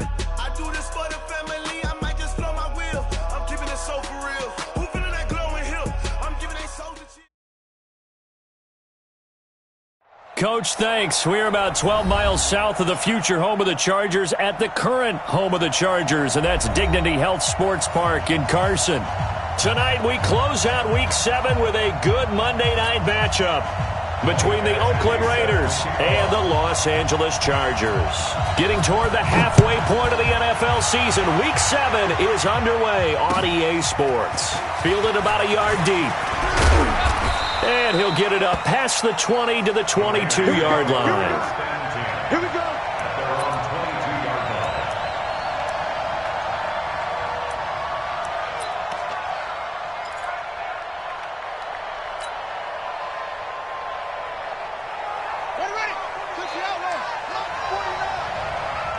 I do this for the family. I might just blow my wheel. I'm keeping it so for real. Who feeling that glowing hill? I'm giving a soldier. Coach, thanks. We're about 12 miles south of the future home of the Chargers at the current home of the Chargers, and that's Dignity Health Sports Park in Carson. Tonight, we close out Week 7 with a good Monday night matchup between the Oakland Raiders and the Los Angeles Chargers. Getting toward the halfway point of the NFL season, Week 7 is underway on EA Sports. Fielded about a yard deep. And he'll get it up past the 20 to the 22-yard line. Here we go.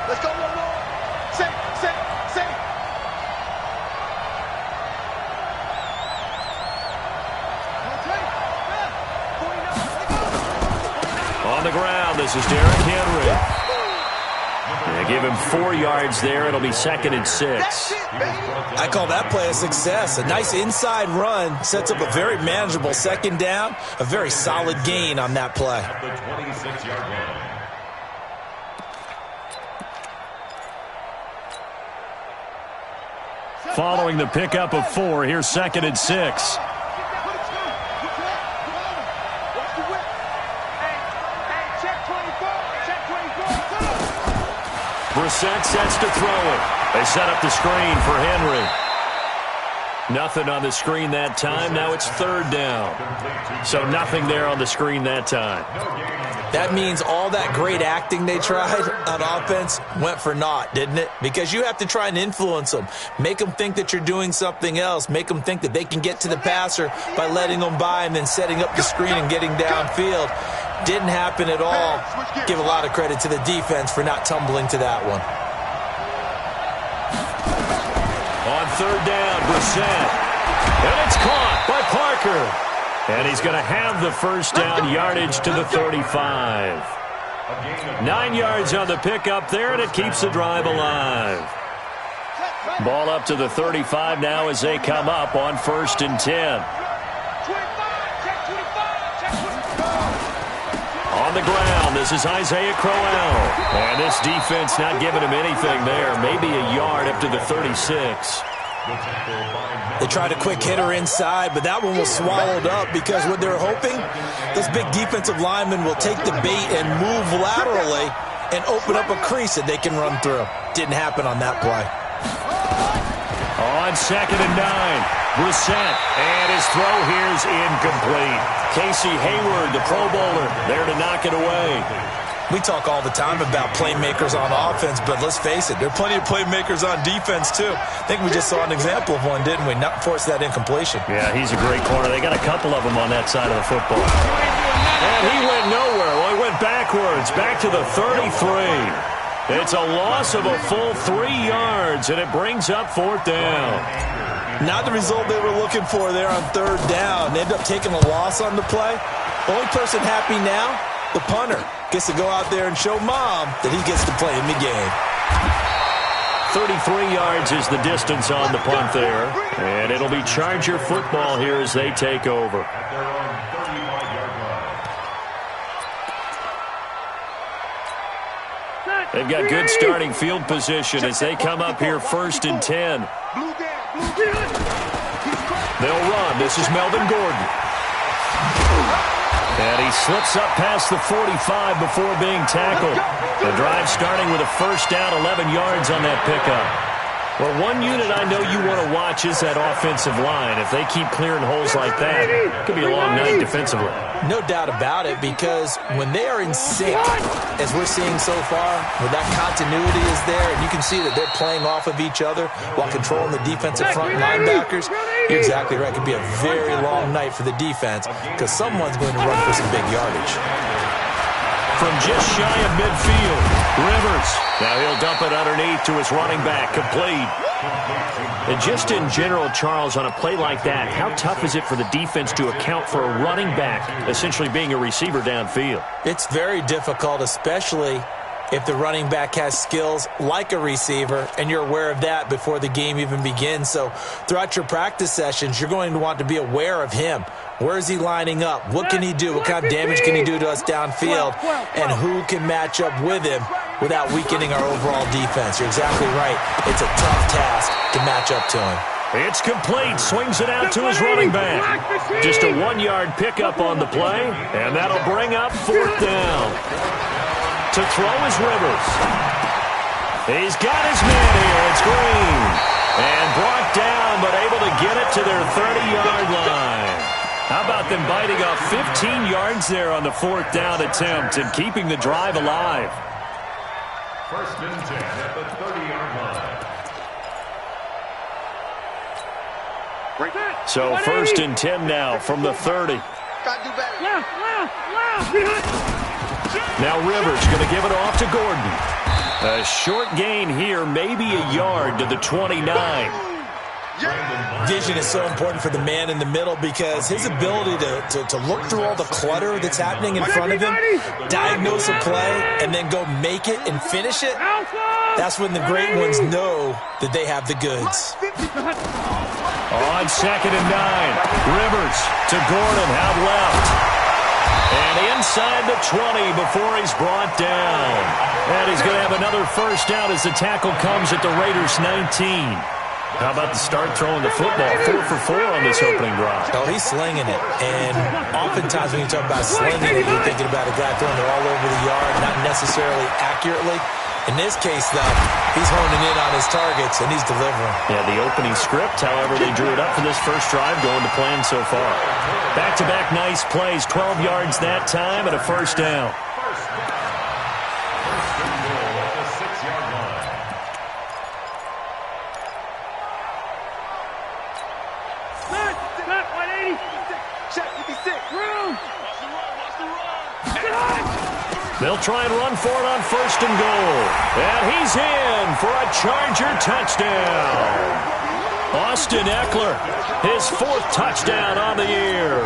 Let's go one more. Safe. On the ground, this is Derrick Henry. They give him 4 yards there. It'll be 2nd and 6. I call that play a success. A nice inside run sets up a very manageable 2nd down. A very solid gain on that play. Following the pickup of 4, here's 2nd and 6. Brissett sets to throw it. They set up the screen for Henry. Nothing on the screen that time. Now it's 3rd down. So nothing there on the screen that time. That means all that great acting they tried on offense went for naught, didn't it? Because you have to try and influence them. Make them think that you're doing something else. Make them think that they can get to the passer by letting them by and then setting up the screen and getting downfield. Didn't happen at all. Give a lot of credit to the defense for not tumbling to that one. On 3rd down, Brissett. And it's caught by Parker. And he's going to have the 1st down yardage to the 35. 9 yards on the pickup there, and it keeps the drive alive. Ball up to the 35 now as they come up on 1st and 10. On the ground, this is Isaiah Crowell. And this defense not giving him anything there. Maybe a yard up to the 36. They tried a quick hitter inside, but that one was swallowed up because what they're hoping, this big defensive lineman will take the bait and move laterally and open up a crease that they can run through. Didn't happen on that play. On 2nd and 9, Brissett, and his throw here's incomplete. Casey Hayward, the Pro Bowler, there to knock it away. We talk all the time about playmakers on offense, but let's face it, there are plenty of playmakers on defense, too. I think we just saw an example of one, didn't we? Not force that incompletion. Yeah, he's a great corner. They got a couple of them on that side of the football. And he went nowhere. Well, he went backwards, back to the 33. It's a loss of a full 3 yards, and it brings up 4th down. Not the result they were looking for there on 3rd down. They end up taking a loss on the play. The only person happy now, the punter, gets to go out there and show Mom that he gets to play in the game. 33 yards is the distance on the punt there. And it'll be Charger football here as they take over. They've got good starting field position as they come up here 1st and 10. They'll run. This is Melvin Gordon. And he slips up past the 45 before being tackled. The drive starting with a 1st down, 11 yards on that pickup. Well, one unit I know you want to watch is that offensive line. If they keep clearing holes like that, it could be a long night defensively. No doubt about it, because when they are in sync, as we're seeing so far, where that continuity is there, and you can see that they're playing off of each other while controlling the defensive front linebackers, you're exactly right. It could be a very long night for the defense because someone's going to run for some big yardage. From just shy of midfield, Rivers. Now he'll dump it underneath to his running back, complete. And just in general, Charles, on a play like that, how tough is it for the defense to account for a running back essentially being a receiver downfield? It's very difficult, especially if the running back has skills like a receiver, and you're aware of that before the game even begins. So throughout your practice sessions, you're going to want to be aware of him. Where is he lining up? What can he do? What kind of damage can he do to us downfield? And who can match up with him without weakening our overall defense? You're exactly right. It's a tough task to match up to him. It's complete. Swings it out to his running back. Just a 1-yard pickup on the play, and that'll bring up 4th down. To throw is Rivers. He's got his man here. It's Green. And brought down, but able to get it to their 30-yard line. How about them biting off 15 yards there on the 4th down attempt and keeping the drive alive? 1st and 10 at the 30-yard line. So 1st and 10 now from the 30. Now Rivers going to give it off to Gordon. A short gain here, maybe a yard to the 29. Vision is so important for the man in the middle because his ability to look through all the clutter that's happening in front of him, diagnose a play, and then go make it and finish it, that's when the great ones know that they have the goods. On 2nd and 9, Rivers to Gordon out left. And inside the 20 before he's brought down. And he's going to have another 1st down as the tackle comes at the Raiders' 19. How about the start throwing the football? 4 for 4 on this opening drive. Oh, he's slinging it. And oftentimes when you talk about slinging it, you're thinking about a guy throwing it all over the yard, not necessarily accurately. In this case, though, he's honing in on his targets, and he's delivering. Yeah, the opening script, however, they drew it up for this first drive, going to plan so far. Back-to-back nice plays, 12 yards that time, and a 1st down. They'll try and run for it on 1st and goal. And he's in for a Charger touchdown. Austin Eckler, his 4th touchdown on the year.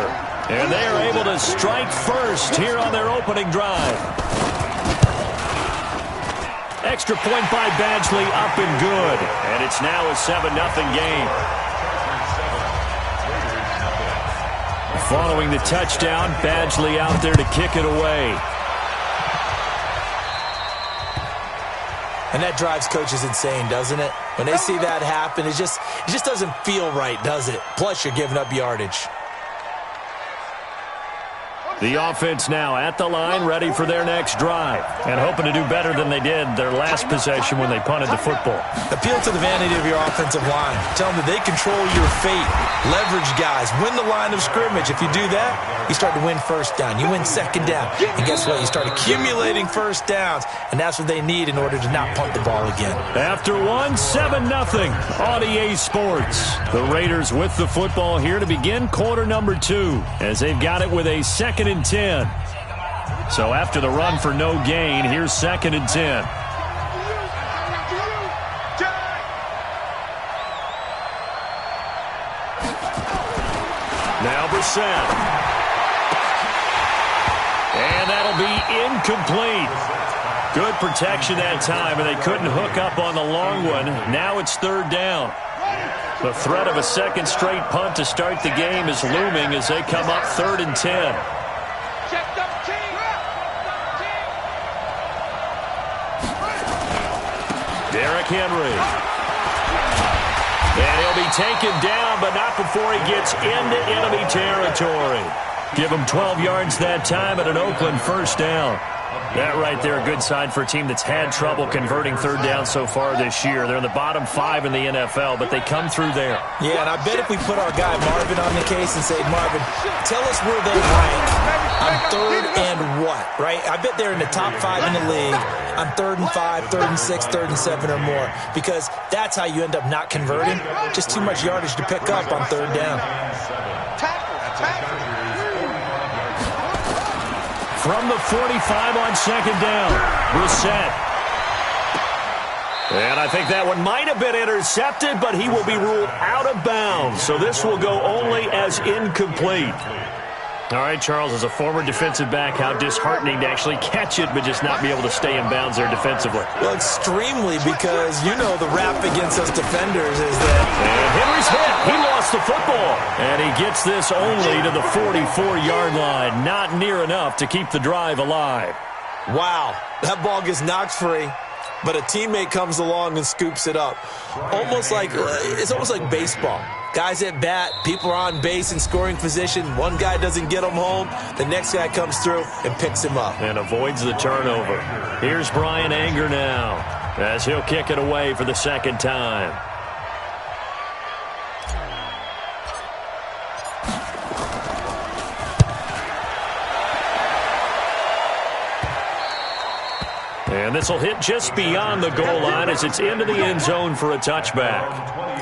And they are able to strike first here on their opening drive. Extra point by Badgley, up and good. And it's now a 7-0 game. Following the touchdown, Badgley out there to kick it away. And that drives coaches insane, doesn't it? When they see that happen, it just doesn't feel right, does it? Plus, you're giving up yardage. The offense now at the line, ready for their next drive, and hoping to do better than they did their last possession when they punted the football. Appeal to the vanity of your offensive line. Tell them that they control your fate. Leverage guys. Win the line of scrimmage. If you do that, you start to win 1st down. You win 2nd down. And guess what? You start accumulating 1st downs, and that's what they need in order to not punt the ball again. After 7-0 on EA Sports. The Raiders with the football here to begin quarter number 2, as they've got it with a 2nd and 10. So after the run for no gain, here's 2nd and 10. Now Brissett. And that'll be incomplete. Good protection that time, and they couldn't hook up on the long one. Now it's 3rd down. The threat of a 2nd straight punt to start the game is looming as they come up 3rd and 10. Derrick Henry. And he'll be taken down, but not before he gets into enemy territory. Give him 12 yards that time at an Oakland 1st down. That right there, a good sign for a team that's had trouble converting 3rd down so far this year. They're in the bottom 5 in the NFL, but they come through there. Yeah, and I bet if we put our guy Marvin on the case and say, Marvin, tell us where they rank on 3rd and what, right? I bet they're in the top 5 in the league on 3rd and 5, 3rd and 6, 3rd and 7 or more, because that's how you end up not converting. Just too much yardage to pick up on 3rd down. From the 45 on 2nd down, Brissett. And I think that one might have been intercepted, but he will be ruled out of bounds. So this will go only as incomplete. All right, Charles, as a former defensive back, how disheartening to actually catch it but just not be able to stay in bounds there defensively. Well, extremely, because you know the rap against us defenders is that... And Henry's hit. He lost the football. And he gets this only to the 44-yard line. Not near enough to keep the drive alive. Wow, that ball gets knocked free, but a teammate comes along and scoops it up. It's almost like baseball. Guys at bat, people are on base in scoring position. One guy doesn't get him home. The next guy comes through and picks him up. And avoids the turnover. Here's Brian Anger now as he'll kick it away for the second time. And this will hit just beyond the goal line as it's into the end zone for a touchback.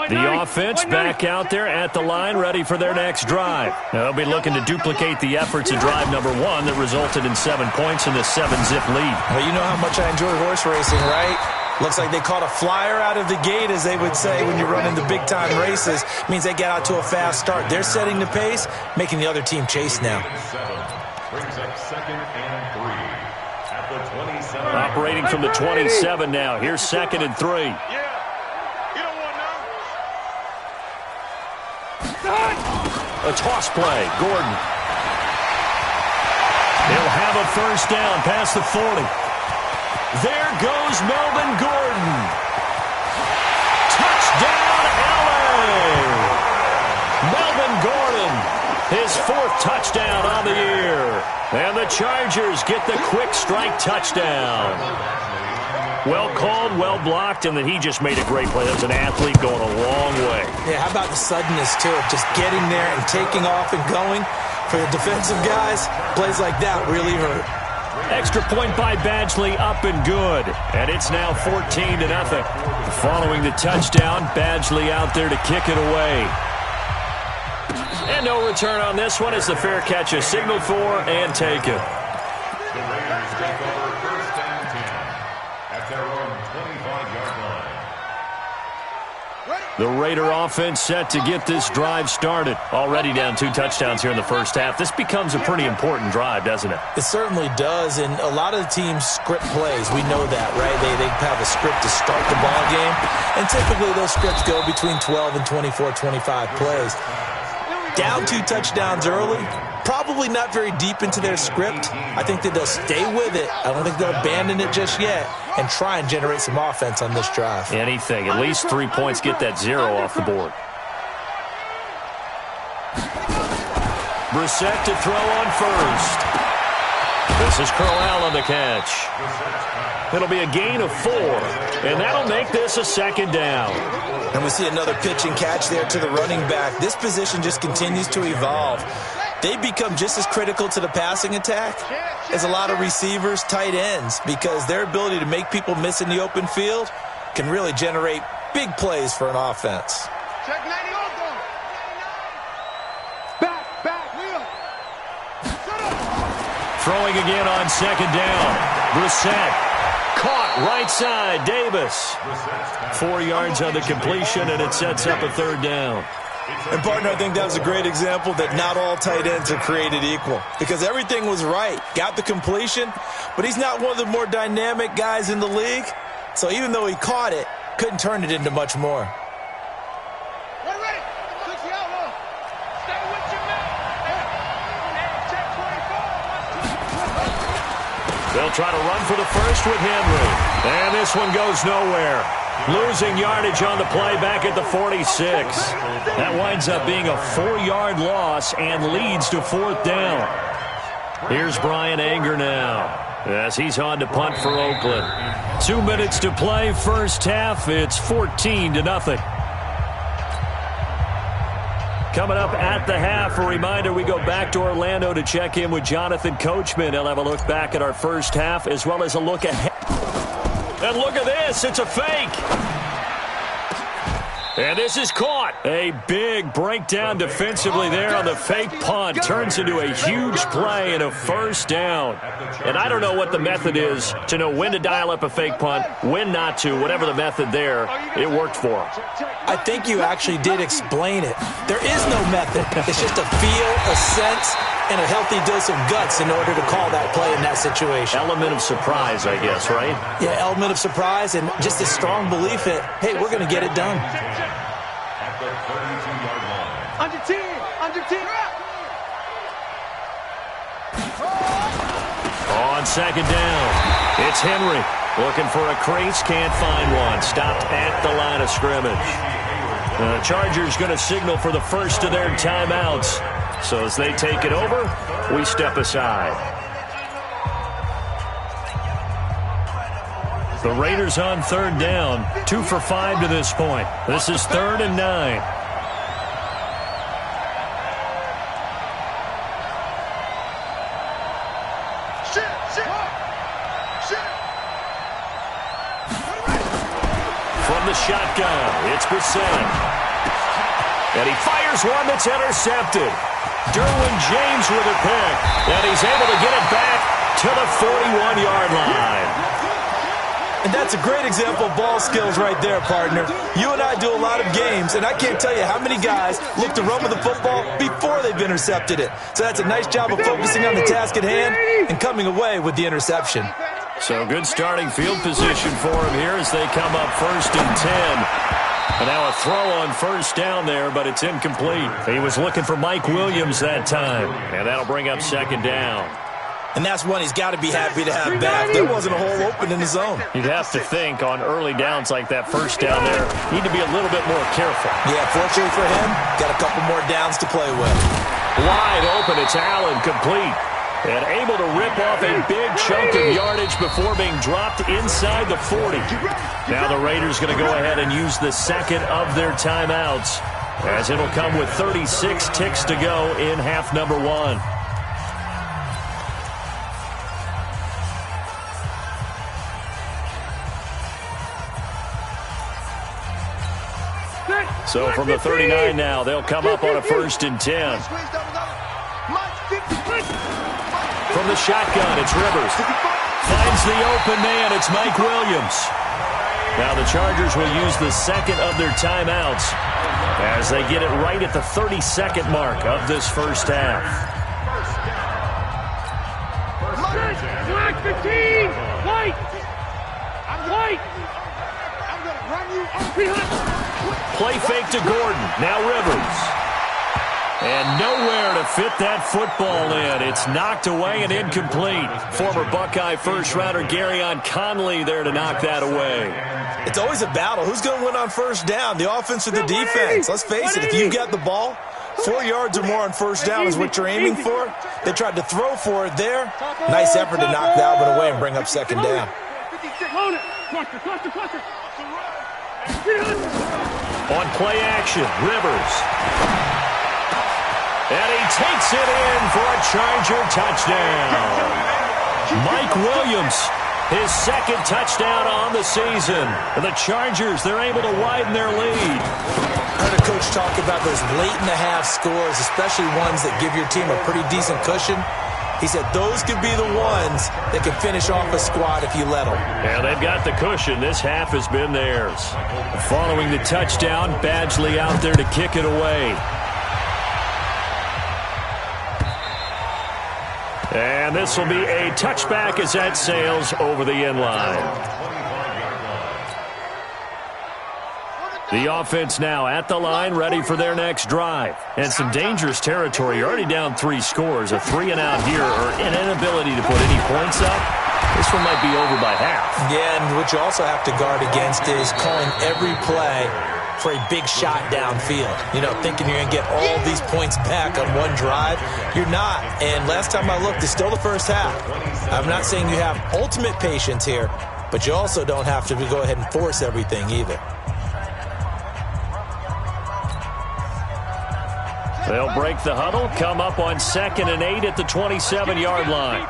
The offense back out there at the line, ready for their next drive. They'll be looking to duplicate the efforts of drive number 1 that resulted in 7 points in the 7-zip lead. Well, you know how much I enjoy horse racing, right? Looks like they caught a flyer out of the gate, as they would say when you're running the big-time races. It means they get out to a fast start. They're setting the pace, making the other team chase now. Brings up 2nd and 3 at the 27. Operating from the 27 now. Here's 2nd and 3. A toss play. Gordon. He'll have a first down past the 40. There goes Melvin Gordon. Touchdown, LA! Melvin Gordon, his 4th touchdown on the year. And the Chargers get the quick strike touchdown. Well called, well blocked, and then he just made a great play. That was an athlete going a long way. Yeah, how about the suddenness, too, of just getting there and taking off and going? For the defensive guys, plays like that really hurt. Extra point by Badgley, up and good. And it's now 14-0. Following the touchdown, Badgley out there to kick it away. And no return on this one as the fair catch is signaled for and taken. The Raiders take over 1st and 10 at their own 25-yard line. The Raider offense set to get this drive started. Already down 2 touchdowns here in the first half. This becomes a pretty important drive, doesn't it? It certainly does, and a lot of the teams script plays. We know that, right? They have a script to start the ball game, and typically those scripts go between 12 and 24, 25 plays. Down 2 touchdowns early, probably not very deep into their script. I think that they'll stay with it. I don't think they'll abandon it just yet and try and generate some offense on this drive. Anything. At least 3 points, get that 0 off the board. Brissett to throw on first. This is Corral on the catch. It'll be a gain of 4, and that'll make this a 2nd down. And we see another pitch and catch there to the running back. This position just continues to evolve. They become just as critical to the passing attack as a lot of receivers, tight ends, because their ability to make people miss in the open field can really generate big plays for an offense. Check 90 also. Back, wheel. Throwing again on 2nd down. Brissett. Caught right side, Davis. 4 yards on the completion, and it sets up a 3rd down. And, partner, I think that was a great example that not all tight ends are created equal, because everything was right. Got the completion, but he's not one of the more dynamic guys in the league. So even though he caught it, couldn't turn it into much more. They'll try to run for the first with Henry. And this one goes nowhere. Losing yardage on the play back at the 46. That winds up being a 4-yard loss and leads to 4th down. Here's Brian Anger now as he's on to punt for Oakland. 2 minutes to play, first half. It's 14-0. Coming up at the half, a reminder, we go back to Orlando to check in with Jonathan Coachman. He'll have a look back at our first half as well as a look ahead. And look at this, it's a fake. And this is caught. A big breakdown defensively there on the fake punt. Turns into a huge play and a first down. And I don't know what the method is to know when to dial up a fake punt, when not to. Whatever the method there, it worked for him. I think you actually did explain it. There is no method. It's just a feel, a sense, and a healthy dose of guts in order to call that play in that situation. Element of surprise, I guess, right? Yeah, element of surprise and just a strong belief that, hey, we're going to get it done. At the 32-yard line. Under 10. On second down, it's Henry. Looking for a crease, can't find one. Stopped at the line of scrimmage. The Chargers going to signal for the first of their timeouts. So as they take it over, we step aside. The Raiders on third down, 2 for 5 to this point. This is 3rd and 9. From the shotgun, it's Brissett. And he fires one that's intercepted. Derwin James with a pick. And he's able to get it back to the 41-yard line. And that's a great example of ball skills right there, partner. You and I do a lot of games, and I can't tell you how many guys look to run with the football before they've intercepted it. So that's a nice job of focusing on the task at hand and coming away with the interception. So good starting field position for him here as they come up 1st and 10. And now a throw on first down there, but it's incomplete. He was looking for Mike Williams that time, and that'll bring up 2nd down. And that's one he's got to be happy to have back. There wasn't a hole open in the zone. You'd have to think on early downs like that first down there, need to be a little bit more careful. Yeah, fortunately for him, got a couple more downs to play with. Wide open, it's Allen, complete. And able to rip off a big chunk of yardage before being dropped inside the 40. Now the Raiders going to go ahead and use the second of their timeouts, as it'll come with 36 ticks to go in half number 1. So from the 39 now, they'll come up on a 1st and 10. From the shotgun, it's Rivers. Finds the open man, it's Mike Williams. Now the Chargers will use the second of their timeouts as they get it right at the 32nd mark of this first half. Black 15! White! I'm white! I'm going to run you up. Play fake to Gordon. Now Rivers. And nowhere to fit that football in. It's knocked away and incomplete. Former Buckeye first-rounder Garyon Conley there to knock that away. It's always a battle. Who's going to win on first down, the offense or the defense? Let's face it, if you've got the ball, 4 yards or more on first down is what you're aiming for. They tried to throw for it there. Nice effort to knock that one away and bring up 2nd down. On play action, Rivers. And he takes it in for a Charger touchdown. Mike Williams, his 2nd touchdown on the season. And the Chargers, they're able to widen their lead. I heard a coach talk about those late-in-the-half scores, especially ones that give your team a pretty decent cushion. He said those could be the ones that can finish off a squad if you let them. Yeah, they've got the cushion. This half has been theirs. Following the touchdown, Badgley out there to kick it away. And this will be a touchback as that sails over the end line. The offense now at the line, ready for their next drive. And some dangerous territory. You're already down 3 scores. A 3-and-out here, or an inability to put any points up. This one might be over by half. Yeah, and what you also have to guard against is calling every play for a big shot downfield. You know, thinking you're going to get all these points back on one drive. You're not. And last time I looked, it's still the first half. I'm not saying you have ultimate patience here, but you also don't have to go ahead and force everything either. They'll break the huddle, come up on 2nd and 8 at the 27-yard line.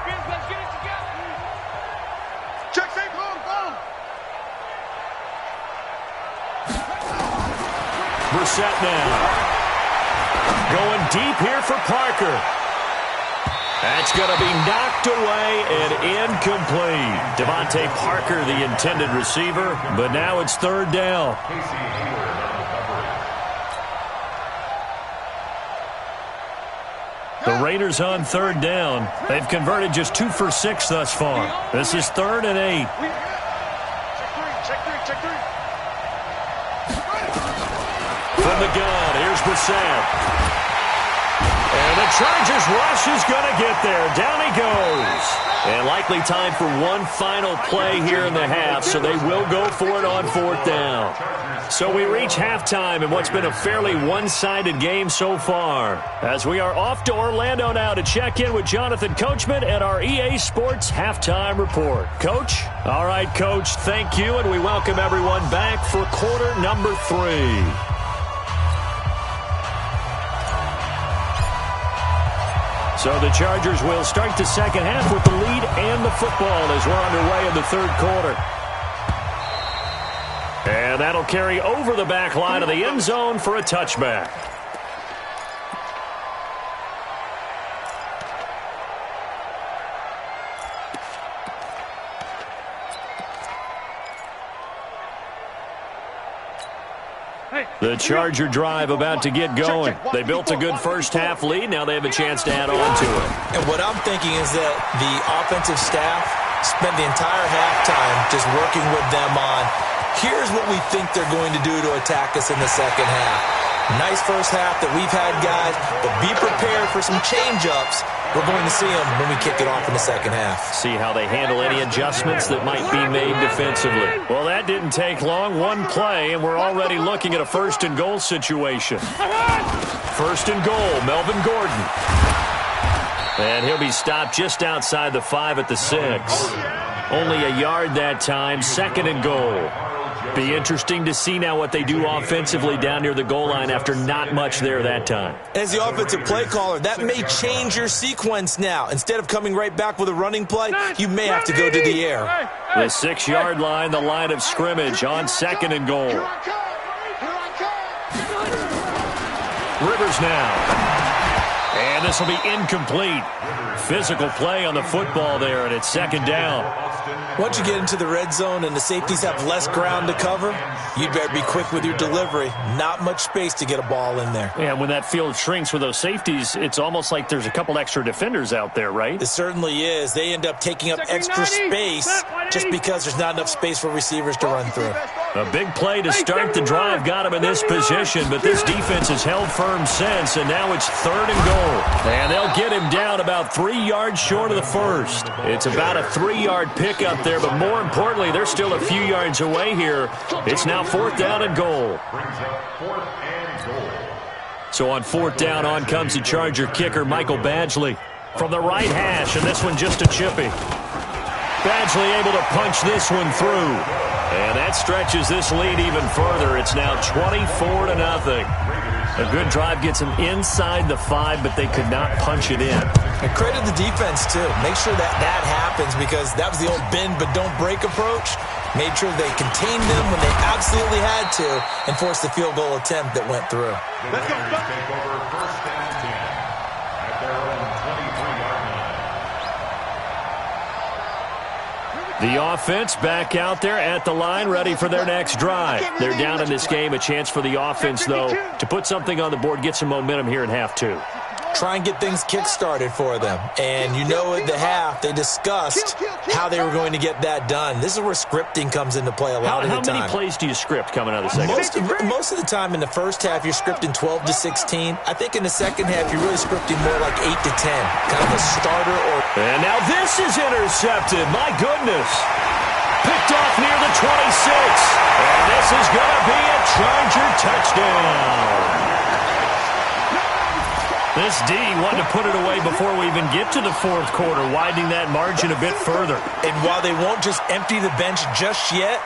Brissett now. Going deep here for Parker. That's going to be knocked away and incomplete. Devontae Parker, the intended receiver, but now it's third down. The Raiders on third down. They've converted just 2 for 6 thus far. This is 3rd and 8. Check three. From the gun, here's Brissett. And the Chargers rush is going to get there. Down he goes. And likely time for one final play here in the half, so they will go for it on 4th down. So we reach halftime in what's been a fairly one-sided game so far, as we are off to Orlando now to check in with Jonathan Coachman at our EA Sports Halftime Report. Coach? All right, Coach, thank you, and we welcome everyone back for quarter number 3. So the Chargers will start the second half with the lead and the football as we're underway in the 3rd quarter. And that'll carry over the back line of the end zone for a touchback. The Charger drive about to get going. They built a good first half lead. Now they have a chance to add on to it. And what I'm thinking is that the offensive staff spent the entire halftime just working with them on, here's what we think they're going to do to attack us in the second half. Nice first half that we've had, guys, but be prepared for some change-ups. We're going to see them when we kick it off in the second half. See how they handle any adjustments that might be made defensively. Well, that didn't take long. One play, and we're already looking at a 1st and goal situation. 1st and goal, Melvin Gordon. And he'll be stopped just outside the 5 at the 6. Only a yard that time, 2nd and goal. Be interesting to see now what they do offensively down near the goal line after not much there that time. As the offensive play caller, that may change your sequence now. Instead of coming right back with a running play, you may have to go to the air. The 6-yard line, the line of scrimmage on 2nd and goal. Rivers now. And this will be incomplete. Physical play on the football there, and it's 2nd down. Once you get into the red zone and the safeties have less ground to cover, you'd better be quick with your delivery. Not much space to get a ball in there. And when that field shrinks with those safeties, it's almost like there's a couple extra defenders out there, right? It certainly is. They end up taking up extra space just because there's not enough space for receivers to run through. A big play to start the drive got him in this position, but this defense has held firm since, and now it's 3rd and goal. And they'll get him down about 3 yards short of the 1st. It's about a 3-yard pickup there, but more importantly, they're still a few yards away here. It's now 4th down and goal. So on 4th down, on comes the Charger kicker, Michael Badgley, from the right hash, and this one just a chippy. Badgley able to punch this one through. And that stretches this lead even further. It's now 24-0. A good drive gets them inside the 5, but they could not punch it in. And credit the defense, too. Make sure that happens, because that was the old bend but don't break approach. Made sure they contained them when they absolutely had to and forced the field goal attempt that went through. Let's go. Take over 1st and 10 at their own 23-yard line. The offense back out there at the line, ready for their next drive. They're down in this game. A chance for the offense, though, to put something on the board, get some momentum here in half 2. Try and get things kick-started for them. And you know at the half, they discussed how they were going to get that done. This is where scripting comes into play a lot of the time. How many plays do you script coming out of the second half? Most of the time in the first half, you're scripting 12 to 16. I think in the second half, you're really scripting more like 8 to 10. Kind of a starter or... And now this is intercepted. My goodness. Picked off near the 26. And this is going to be a Charger touchdown. This D wanted to put it away before we even get to the 4th quarter, widening that margin a bit further. And while they won't just empty the bench just yet,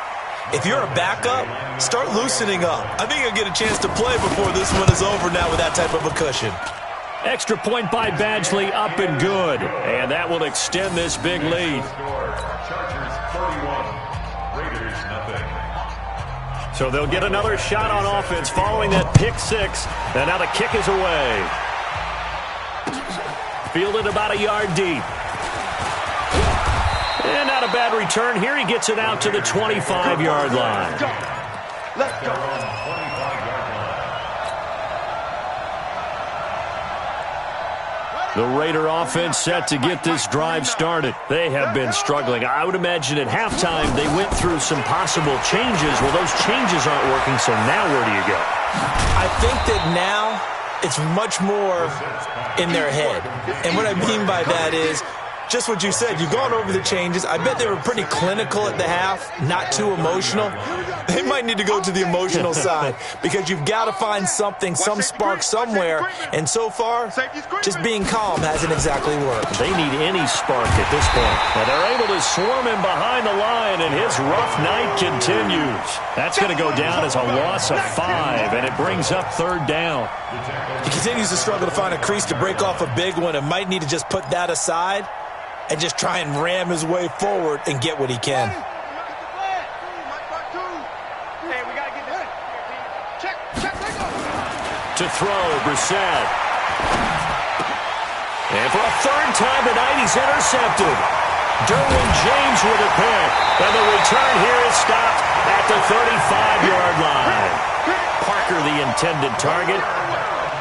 if you're a backup, start loosening up. I think you'll get a chance to play before this one is over now with that type of a cushion. Extra point by Badgley, up and good. And that will extend this big lead. Chargers 41, Raiders nothing. So they'll get another shot on offense following that pick six. And now the kick is away. Fielded about a yard deep. And not a bad return here. He gets it out to the 25-yard line. Let's go. The Raider offense set to get this drive started. They have been struggling. I would imagine at halftime they went through some possible changes. Well, those changes aren't working, so now where do you go? I think that now it's much more in their head. And what I mean by that is just what you said. You've gone over the changes. I bet they were pretty clinical at the half, not too emotional. They might need to go to the emotional side because you've got to find something, some spark somewhere. And so far, just being calm hasn't exactly worked. They need any spark at this point. Well, they're able to swarm him behind the line, and his rough night continues. That's going to go down as a loss of 5, and it brings up third down. He continues to struggle to find a crease to break off a big one and might need to just put that aside and just try and ram his way forward and get what he can. To throw, Brissett. And for a third time tonight, he's intercepted. Derwin James with a pick. And the return here is stopped at the 35-yard line. Parker, the intended target.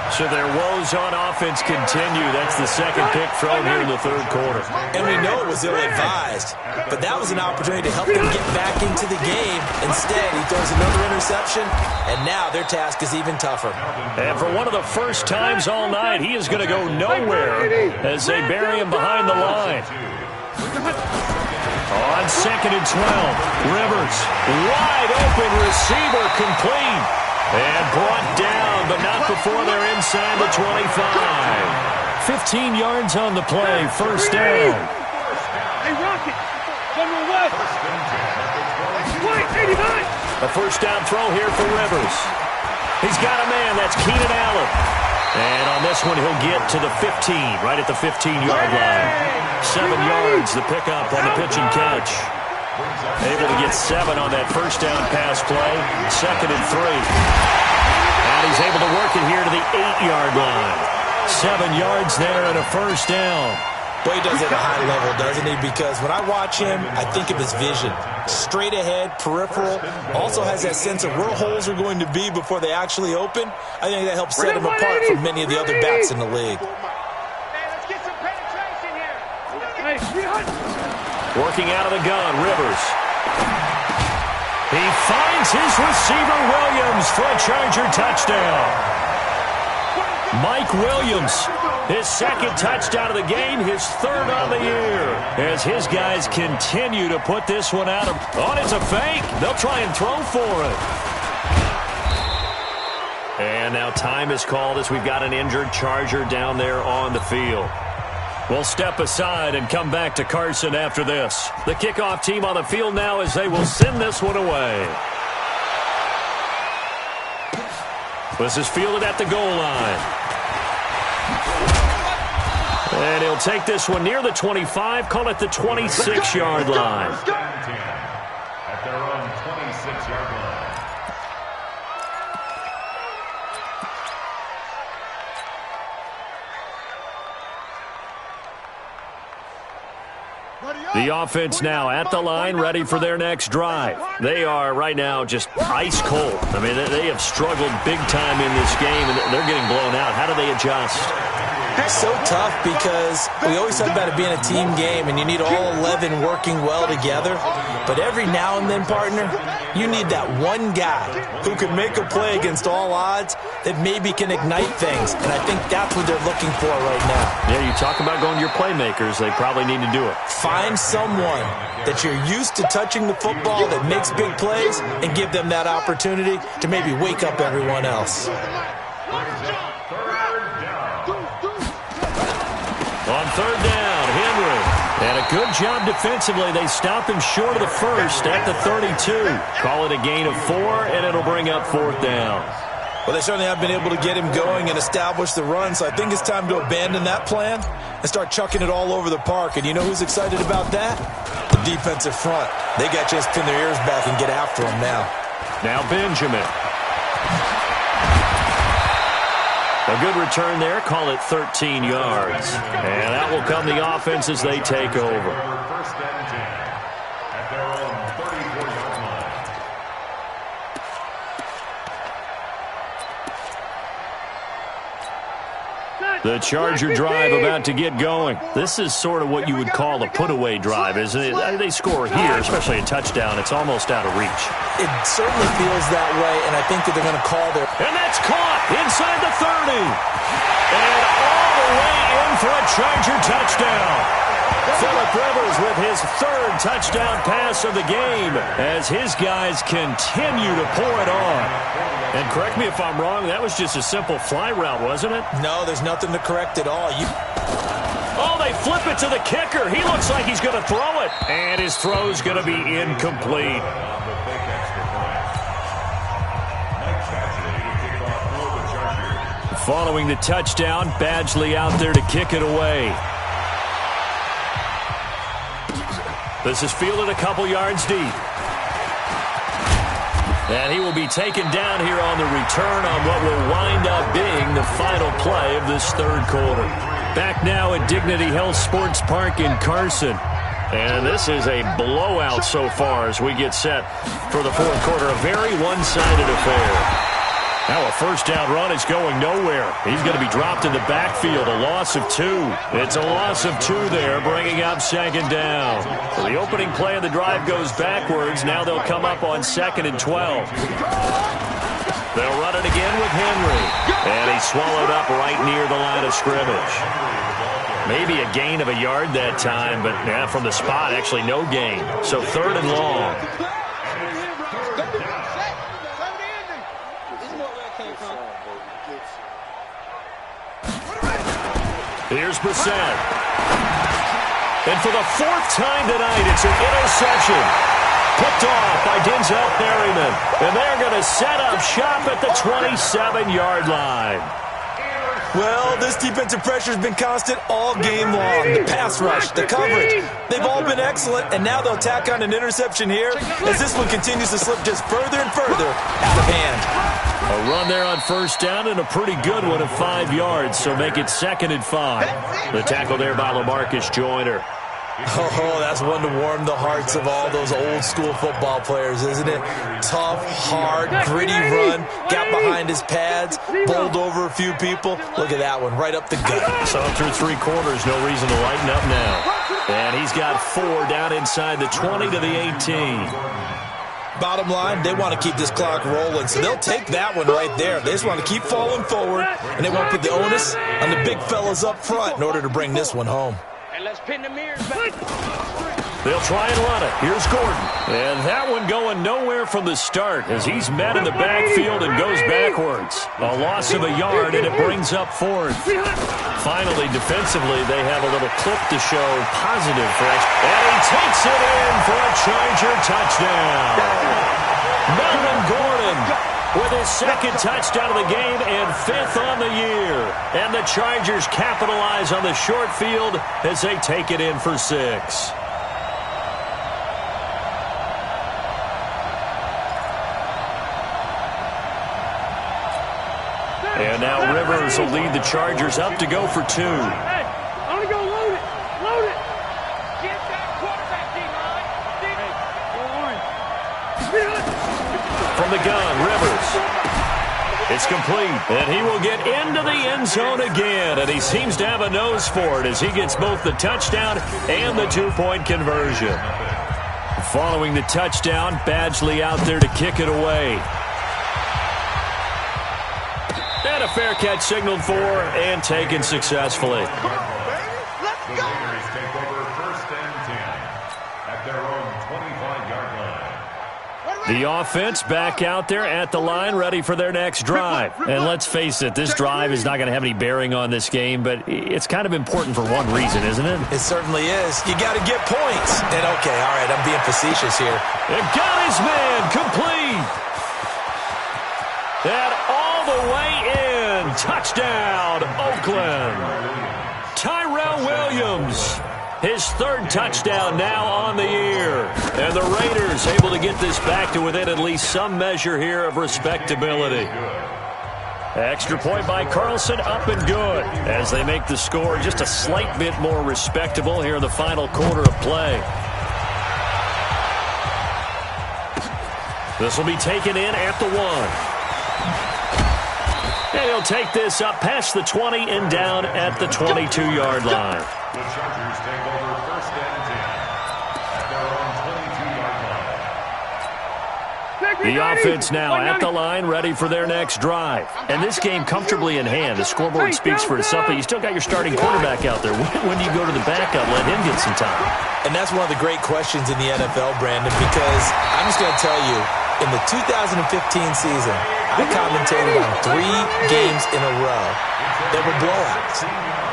So their woes on offense continue. That's the second pick thrown here in the third quarter. And we know it was ill-advised, but that was an opportunity to help them get back into the game. Instead, he throws another interception, and now their task is even tougher. And for one of the first times all night, he is going to go nowhere as they bury him behind the line. On 2nd and 12, Rivers, wide open receiver, complete. And brought down, but not before they're inside the 25. 15 yards on the play, first down. Hey, Rocket, General West. White, 89. A first down throw here for Rivers. He's got a man, that's Keenan Allen. And on this one, he'll get to the 15, right at the 15-yard line. 7 yards, the pickup on the pitch and catch. Able to get 7 on that first down pass play. 2nd and 3. And he's able to work it here to the 8-yard line. 7 yards there and a first down. Boy, he does it at a high level, doesn't he? Because when I watch him, I think of his vision. Straight ahead, peripheral. Also has that sense of where holes are going to be before they actually open. I think that helps set him apart from many of the other backs in the league. Hey, let's get some penetration here. Hey, 300. Working out of the gun, Rivers. He finds his receiver, Williams, for a Charger touchdown. Mike Williams, his second touchdown of the game, his third on the year. As his guys continue to put this one out. It's a fake. They'll try and throw for it. And now time is called as we've got an injured Charger down there on the field. We'll step aside and come back to Carson after this. The kickoff team on the field now as they will send this one away. This is fielded at the goal line. And he'll take this one near the 25, call it the 26-yard line. At their own 26-yard line. The offense now at the line, ready for their next drive. They are right now just ice cold. I mean, they have struggled big time in this game, and they're getting blown out. How do they adjust? It's so tough because we always talk about it being a team game, and you need all 11 working well together. But every now and then, partner, you need that one guy who can make a play against all odds that maybe can ignite things. And I think that's what they're looking for right now. Yeah, you talk about going to your playmakers. They probably need to do it. Find someone that you're used to touching the football that makes big plays and give them that opportunity to maybe wake up everyone else. On third down, Henry. And a good job defensively. They stop him short of the first at the 32. Call it a gain of 4, and it'll bring up fourth down. Well, they certainly have been able to get him going and establish the run, so I think it's time to abandon that plan and start chucking it all over the park. And you know who's excited about that? The defensive front. They got to just pin their ears back and get after him now. Now Benjamin. A good return there. Call it 13 yards. And out will come the offense as they take over. First and 10 at their own 34-yard line. The Charger drive about to get going. This is sort of what you would call a put-away drive, isn't it? They score here, especially a touchdown. It's almost out of reach. It certainly feels that way, and I think that they're going to call their... And that's caught inside the 30. And all the way in for a Charger touchdown. Phillip Rivers with his third touchdown pass of the game as his guys continue to pour it on. And correct me if I'm wrong, that was just a simple fly route, wasn't it? No, there's nothing to correct at all. Oh, they flip it to the kicker. He looks like he's going to throw it. And his throw's going to be incomplete. Following the touchdown, Badgley out there to kick it away. This is fielded a couple yards deep. And he will be taken down here on the return on what will wind up being the final play of this third quarter. Back now at Dignity Health Sports Park in Carson. And this is a blowout so far as we get set for the fourth quarter. A very one-sided affair. Now a first down run is going nowhere. He's going to be dropped in the backfield. A loss of 2. It's a loss of 2 there, bringing up second down. So the opening play of the drive goes backwards. Now they'll come up on 2nd and 12. They'll run it again with Henry. And he's swallowed up right near the line of scrimmage. Maybe a gain of a yard that time, but from the spot, actually no gain. So 3rd and long. Here's Brissett. And for the 4th time tonight, it's an interception. Picked off by Denzel Perryman. And they're going to set up shop at the 27-yard line. Well, this defensive pressure has been constant all game long. The pass rush, the coverage, they've all been excellent, and now they'll tack on an interception here as this one continues to slip just further and further out of hand. A run there on first down and a pretty good one of 5 yards, so make it 2nd and 5. The tackle there by LaMarcus Joyner. Oh, that's one to warm the hearts of all those old-school football players, isn't it? Tough, hard, gritty run, got behind his pads, bowled over a few people. Look at that one, right up the gut. So through 3 quarters, no reason to lighten up now. And he's got 4 down inside the 20 to the 18. Bottom line, they want to keep this clock rolling, so they'll take that one right there. They just want to keep falling forward, and they won't put the onus on the big fellas up front in order to bring this one home. And let's pin the mirrors back. They'll try and run it. Here's Gordon. And that one going nowhere from the start as he's met in the backfield and goes backwards. A loss of a yard, and it brings up 4th. Finally, defensively, they have a little clip to show positive for X. And he takes it in for a Charger touchdown. Melvin Gordon with his 2nd touchdown of the game and 5th on the year. And the Chargers capitalize on the short field as they take it in for 6. And now Rivers will lead the Chargers up to go for 2. Hey, I want to go load it. Load it. Get that quarterback, D-line. From the gun, Rivers. It's complete, and he will get into the end zone again, and he seems to have a nose for it as he gets both the touchdown and the 2-point conversion. Following the touchdown, Badgley out there to kick it away. And a fair catch signaled for and taken successfully. The Raiders take over 1st and 10 at their own 25-yard line. The offense back out there at the line, ready for their next drive. And let's face it, this drive is not going to have any bearing on this game, but it's kind of important for one reason, isn't it? It certainly is. You got to get points. And okay, all right, I'm being facetious here. And got his man complete. And all the way in. Touchdown, Oakland. Tyrell Williams, his 3rd touchdown now on the year. And the Raiders able to get this back to within at least some measure here of respectability. Extra point by Carlson, up and good, as they make the score just a slight bit more respectable here in the final quarter of play. This will be taken in at the 1. And he'll take this up past the 20 and down at the 22-yard line. The Chargers take over first and 10 at their own 22-yard line. The offense now at the line, ready for their next drive. And this game comfortably in hand. The scoreboard speaks for itself, but you still got your starting quarterback out there. When do you go to the backup, let him get some time? And that's one of the great questions in the NFL, Brandon, because I'm just going to tell you, in the 2015 season, I commentated on 3 games in a row that were blowouts.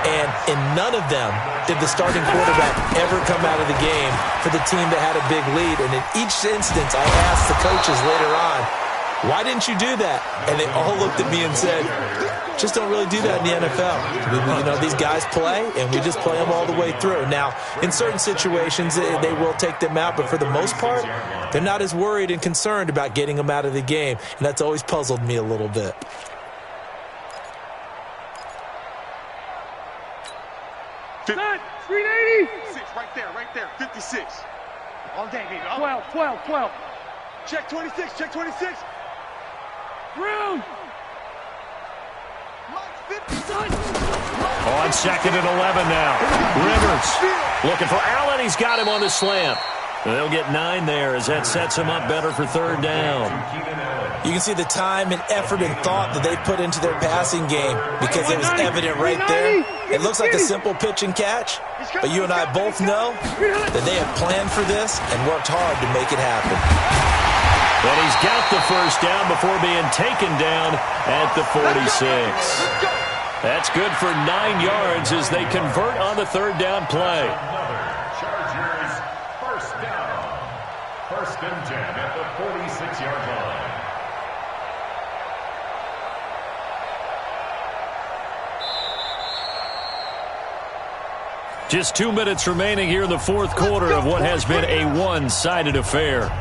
And in none of them did the starting quarterback ever come out of the game for the team that had a big lead. And in each instance, I asked the coaches later on, why didn't you do that? And they all looked at me and said, just don't really do that in the NFL. These guys play, and we just play them all the way through. Now, in certain situations, they will take them out, but for the most part, they're not as worried and concerned about getting them out of the game, and that's always puzzled me a little bit. Set, 380. Right there, 56. All day, baby. 12. Check 26. Room. On 2nd and 11 now. Rivers looking for Allen. He's got him on the slant. They'll get 9 there as that sets him up better for third down. You can see the time and effort and thought that they put into their passing game because it was evident right there. It looks like a simple pitch and catch, but you and I both know that they have planned for this and worked hard to make it happen. And he's got the first down before being taken down at the 46. That's good for 9 yards as they convert on the third down play. Chargers first down. First and 10 at the 46-yard line. Just 2 minutes remaining here in the fourth quarter of what has been a one-sided affair.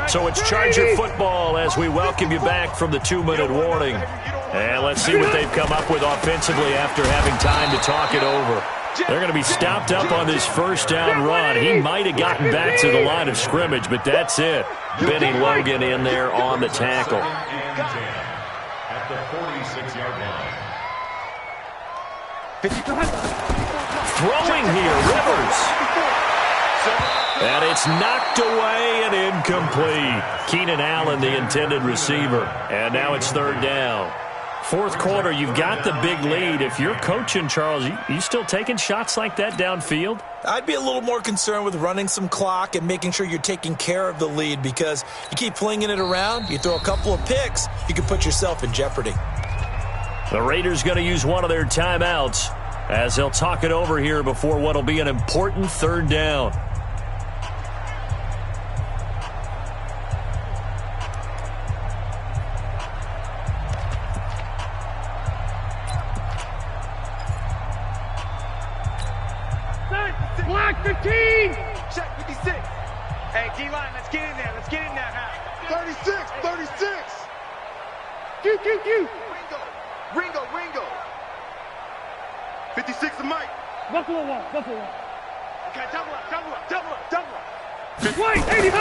So it's Charger football as we welcome you back from the 2-minute warning. And let's see what they've come up with offensively after having time to talk it over. They're going to be stopped up on this first down run. He might have gotten back to the line of scrimmage, but that's it. Benny Logan in there on the tackle. At the 46-yard line. Throwing here, Rivers. And it's knocked away and incomplete. Keenan Allen, the intended receiver. And now it's third down. Fourth quarter, you've got the big lead. If you're coaching, Charles, you still taking shots like that downfield? I'd be a little more concerned with running some clock and making sure you're taking care of the lead because you keep flinging it around, you throw a couple of picks, you can put yourself in jeopardy. The Raiders going to use one of their timeouts as they'll talk it over here before what will be an important third down. Black 15. Check 56. Hey, D-line, let's get in there. 36. Q. Ringo. 56 to Mike. Buffalo one. Okay, double up. White, 89.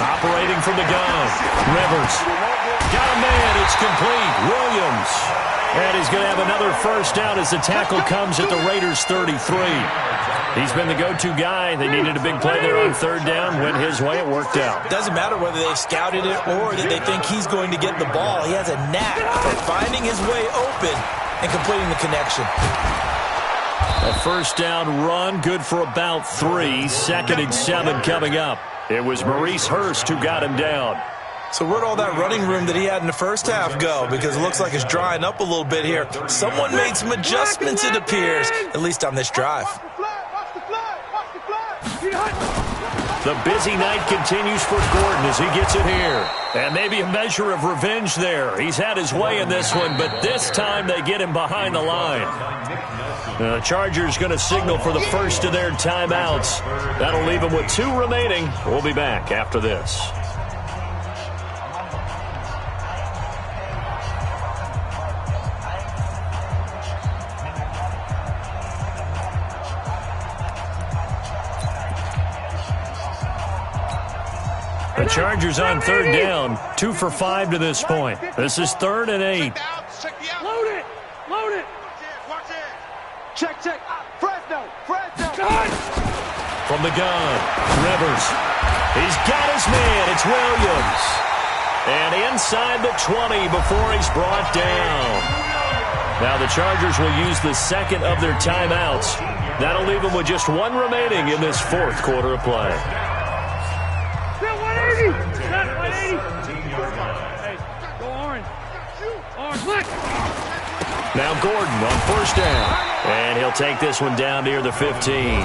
Operating from the gun. Rivers. Got a man. It's complete. Williams. And he's going to have another first down as the tackle comes at the Raiders' 33. He's been the go-to guy. They needed a big play there on third down. Went his way. It worked out. Doesn't matter whether they've scouted it or that they think he's going to get the ball. He has a knack for finding his way open and completing the connection. A first down run, good for about 3. 2nd and 7 coming up. It was Maurice Hurst who got him down. So where'd all that running room that he had in the first half go? Because it looks like it's drying up a little bit here. Someone made some adjustments, it appears, at least on this drive. The busy night continues for Gordon as he gets it here. And maybe a measure of revenge there. He's had his way in this one, but this time they get him behind the line. The Chargers going to signal for the first of their timeouts. That'll leave them with 2 remaining. We'll be back after this. The Chargers on 3rd down, 2 for 5 to this point. This is 3rd and 8. Load it! Load it! Watch it! Check, check. Fresno! From the gun, Rivers. He's got his man. It's Williams. And inside the 20 before he's brought down. Now the Chargers will use the second of their timeouts. That'll leave them with just 1 remaining in this 4th quarter of play. 180! 180! Hey, go orange. Orange, look! Now Gordon on 1st down. And he'll take this one down near the 15.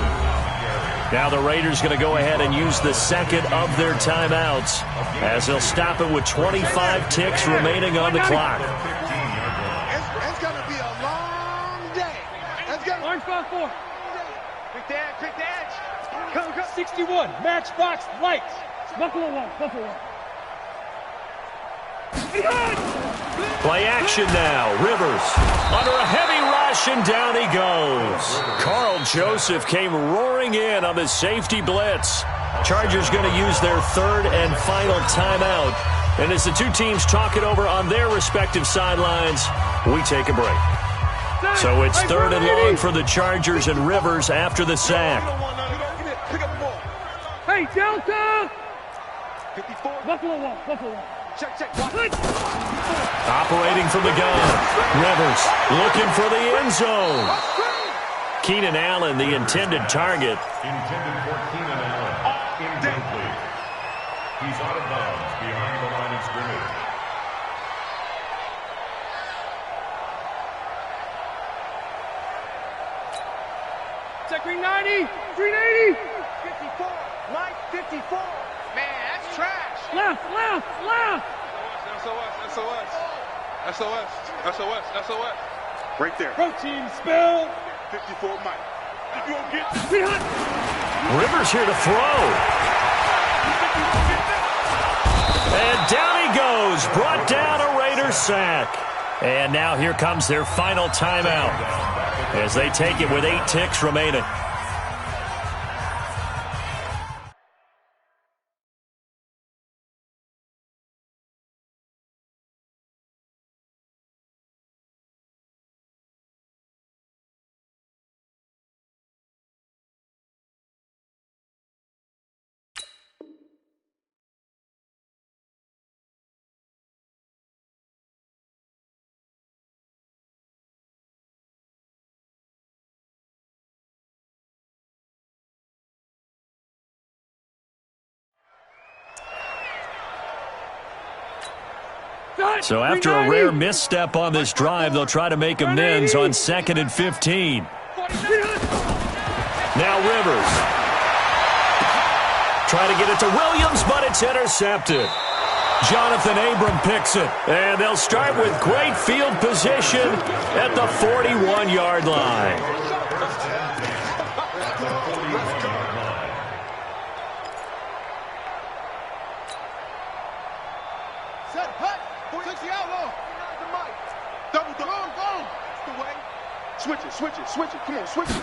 Now the Raiders going to go ahead and use the second of their timeouts as they'll stop it with 25 ticks remaining on the clock. It's going to be a long day. Let's go. Orange 5-4. Quick the edge, quick the edge. Come. 61, matchbox lights. Buffalo 1, Buffalo 1. Play action now. Rivers under a heavy rush, and down he goes. Carl Joseph came roaring in on the safety blitz. Chargers going to use their 3rd and final timeout. And as the 2 teams talk it over on their respective sidelines, we take a break. So it's 3rd and long for the Chargers, and Rivers after the sack. Pick up the ball. Hey, Delta! 54. Buffalo 1, Buffalo 1. Check, check. Watch. Operating from the gun. Rivers looking for the end zone. Keenan Allen, the intended target. Intended for Keenan Allen. Incomplete. He's out of bounds behind the line of scrimmage. Check 390, 380. 54. Mike, 54. Man, that's trash. Left. SOS. Right there. Protein spill. 54 Mike. If you don't get 300. Rivers here to throw. And down he goes. Brought down a Raiders sack. And now here comes their final timeout as they take it with 8 ticks remaining. So after a rare misstep on this drive, they'll try to make amends on 2nd and 15. Now Rivers. Try to get it to Williams, but it's intercepted. Jonathan Abram picks it. And they'll start with great field position at the 41-yard line. Switch it. Come on, switch it.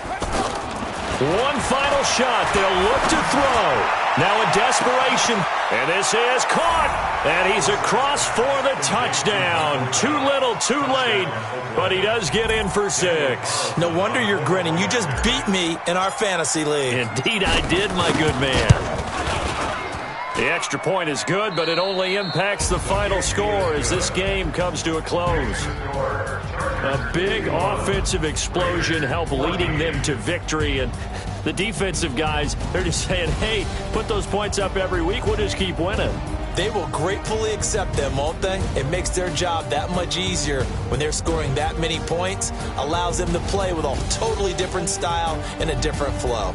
One final shot. They'll look to throw. Now in desperation. And this is caught. And he's across for the touchdown. Too little, too late. But he does get in for 6. No wonder you're grinning. You just beat me in our fantasy league. Indeed I did, my good man. The extra point is good, but it only impacts the final score as this game comes to a close. A big offensive explosion helped leading them to victory, and the defensive guys, they're just saying, hey, put those points up every week, we'll just keep winning. They will gratefully accept them, won't they? It makes their job that much easier when they're scoring that many points, allows them to play with a totally different style and a different flow.